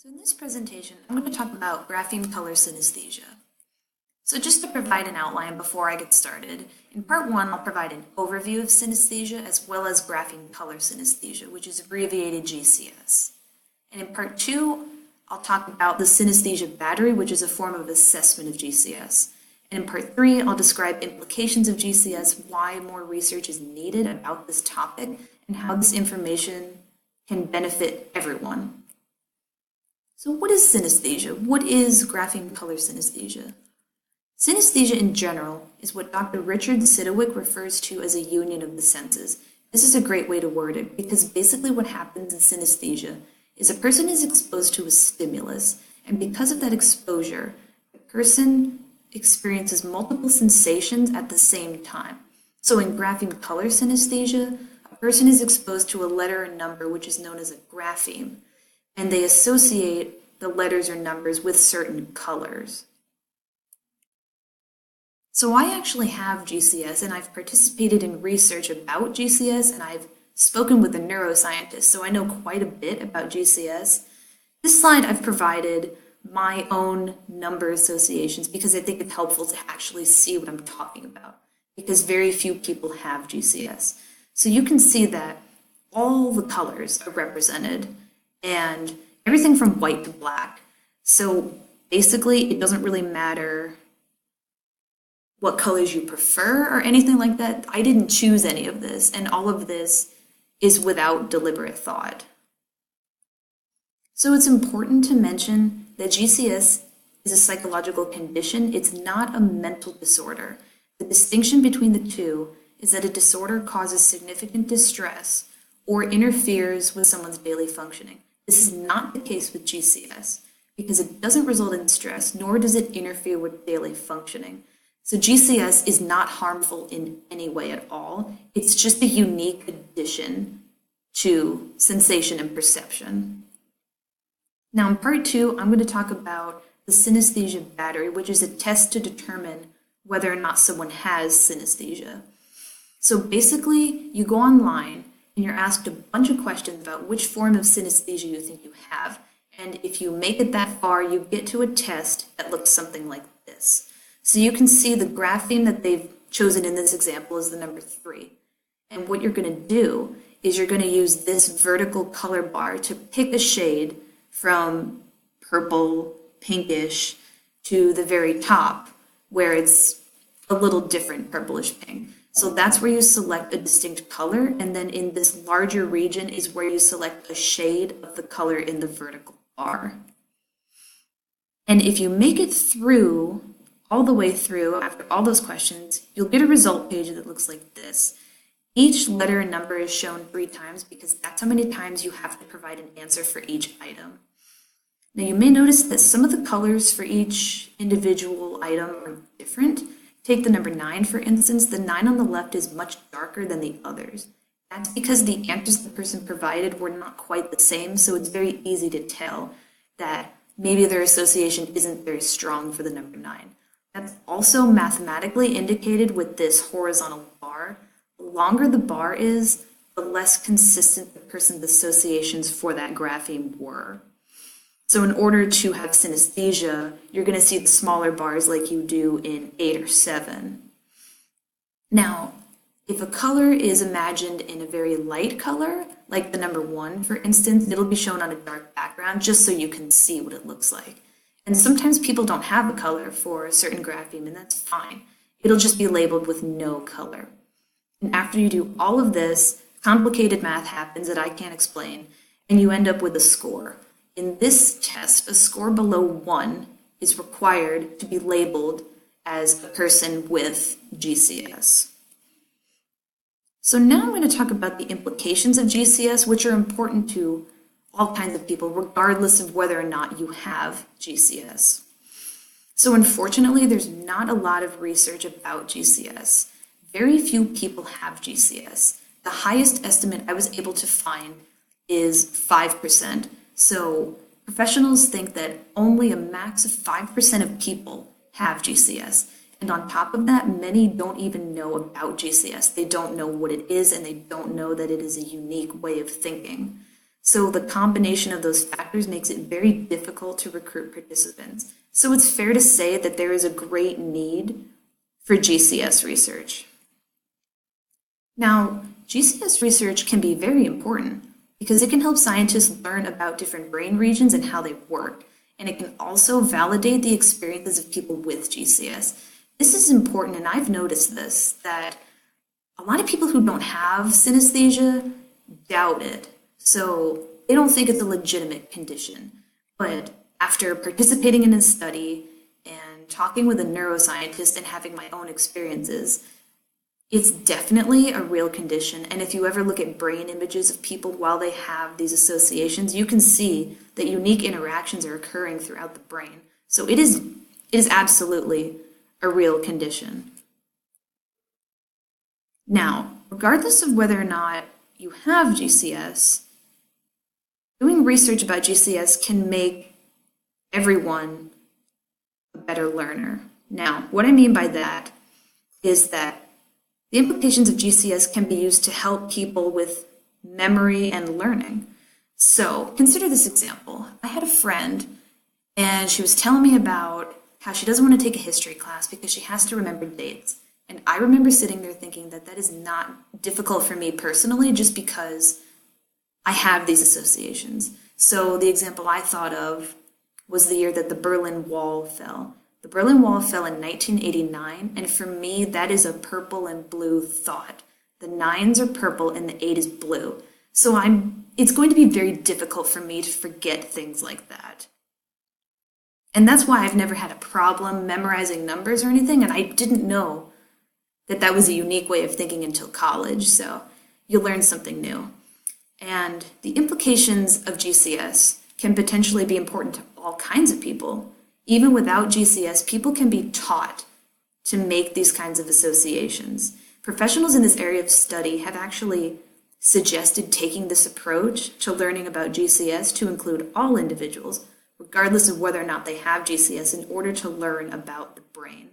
So in this presentation, I'm going to talk about grapheme color synesthesia. So just to provide an outline before I get started, in part one, I'll provide an overview of synesthesia as well as grapheme color synesthesia, which is abbreviated GCS. And in part two, I'll talk about the synesthesia battery, which is a form of assessment of GCS. And in part three, I'll describe implications of GCS, why more research is needed about this topic, and how this information can benefit everyone. So what is synesthesia? What is grapheme color synesthesia? Synesthesia in general is what Dr. Richard Siddewick refers to as a union of the senses. This is a great way to word it because basically what happens in synesthesia is a person is exposed to a stimulus, and because of that exposure, the person experiences multiple sensations at the same time. So in grapheme color synesthesia, a person is exposed to a letter or number which is known as a grapheme, and they associate the letters or numbers with certain colors. So I actually have GCS, and I've participated in research about GCS, and I've spoken with a neuroscientist, so I know quite a bit about GCS. This slide I've provided my own number associations because I think it's helpful to actually see what I'm talking about, because very few people have GCS. So you can see that all the colors are represented, and everything from white to black. So basically, it doesn't really matter what colors you prefer or anything like that. I didn't choose any of this, and all of this is without deliberate thought. So it's important to mention that GCS is a psychological condition. It's not a mental disorder. The distinction between the two is that a disorder causes significant distress or interferes with someone's daily functioning. This is not the case with GCS because it doesn't result in stress, nor does it interfere with daily functioning. So GCS is not harmful in any way at all. It's just a unique addition to sensation and perception. Now in part two, I'm going to talk about the synesthesia battery, which is a test to determine whether or not someone has synesthesia. So basically, you go online and you're asked a bunch of questions about which form of synesthesia you think you have. And if you make it that far, you get to a test that looks something like this. So you can see the grapheme that they've chosen in this example is the number 3. And what you're going to do is you're going to use this vertical color bar to pick a shade from purple, pinkish, to the very top, where it's a little different purplish pink. So that's where you select a distinct color, and then in this larger region is where you select a shade of the color in the vertical bar. And if you make it through, all the way through, after all those questions, you'll get a result page that looks like this. Each letter and number is shown 3 times because that's how many times you have to provide an answer for each item. Now you may notice that some of the colors for each individual item are different. Take the number 9, for instance. The 9 on the left is much darker than the others. That's because the answers the person provided were not quite the same, so it's very easy to tell that maybe their association isn't very strong for the number 9. That's also mathematically indicated with this horizontal bar. The longer the bar is, the less consistent the person's associations for that grapheme were. So in order to have synesthesia, you're going to see the smaller bars like you do in 8 or 7. Now, if a color is imagined in a very light color, like the number 1, for instance, it'll be shown on a dark background just so you can see what it looks like. And sometimes people don't have a color for a certain grapheme, and that's fine. It'll just be labeled with no color. And after you do all of this, complicated math happens that I can't explain, and you end up with a score. In this test, a score below 1 is required to be labeled as a person with GCS. So now I'm going to talk about the implications of GCS, which are important to all kinds of people, regardless of whether or not you have GCS. So unfortunately, there's not a lot of research about GCS. Very few people have GCS. The highest estimate I was able to find is 5%. So professionals think that only a max of 5% of people have GCS. And on top of that, many don't even know about GCS. They don't know what it is, and they don't know that it is a unique way of thinking. So the combination of those factors makes it very difficult to recruit participants. So it's fair to say that there is a great need for GCS research. Now, GCS research can be very important because it can help scientists learn about different brain regions and how they work, and it can also validate the experiences of people with GCS. This is important, and I've noticed this, that a lot of people who don't have synesthesia doubt it. So they don't think it's a legitimate condition. But after participating in a study and talking with a neuroscientist and having my own experiences, it's definitely a real condition. And if you ever look at brain images of people while they have these associations, you can see that unique interactions are occurring throughout the brain. So it is absolutely a real condition. Now, regardless of whether or not you have GCS, doing research about GCS can make everyone a better learner. Now, what I mean by that is that the implications of GCS can be used to help people with memory and learning. So consider this example. I had a friend and she was telling me about how she doesn't want to take a history class because she has to remember dates. And I remember sitting there thinking that that is not difficult for me personally just because I have these associations. So the example I thought of was the year that the Berlin Wall fell. The Berlin Wall fell in 1989, and for me, that is a purple and blue thought. The 9s are purple and the 8 is blue. So it's going to be very difficult for me to forget things like that. And that's why I've never had a problem memorizing numbers or anything, and I didn't know that that was a unique way of thinking until college, so you learn something new. And the implications of GCS can potentially be important to all kinds of people. Even without GCS, people can be taught to make these kinds of associations. Professionals in this area of study have actually suggested taking this approach to learning about GCS to include all individuals, regardless of whether or not they have GCS, in order to learn about the brain.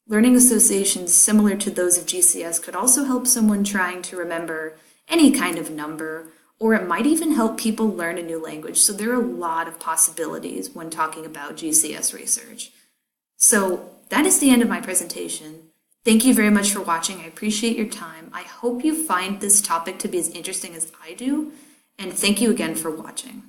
Learning associations similar to those of GCS could also help someone trying to remember any kind of number, or it might even help people learn a new language. So there are a lot of possibilities when talking about GCS research. So that is the end of my presentation. Thank you very much for watching. I appreciate your time. I hope you find this topic to be as interesting as I do, and thank you again for watching.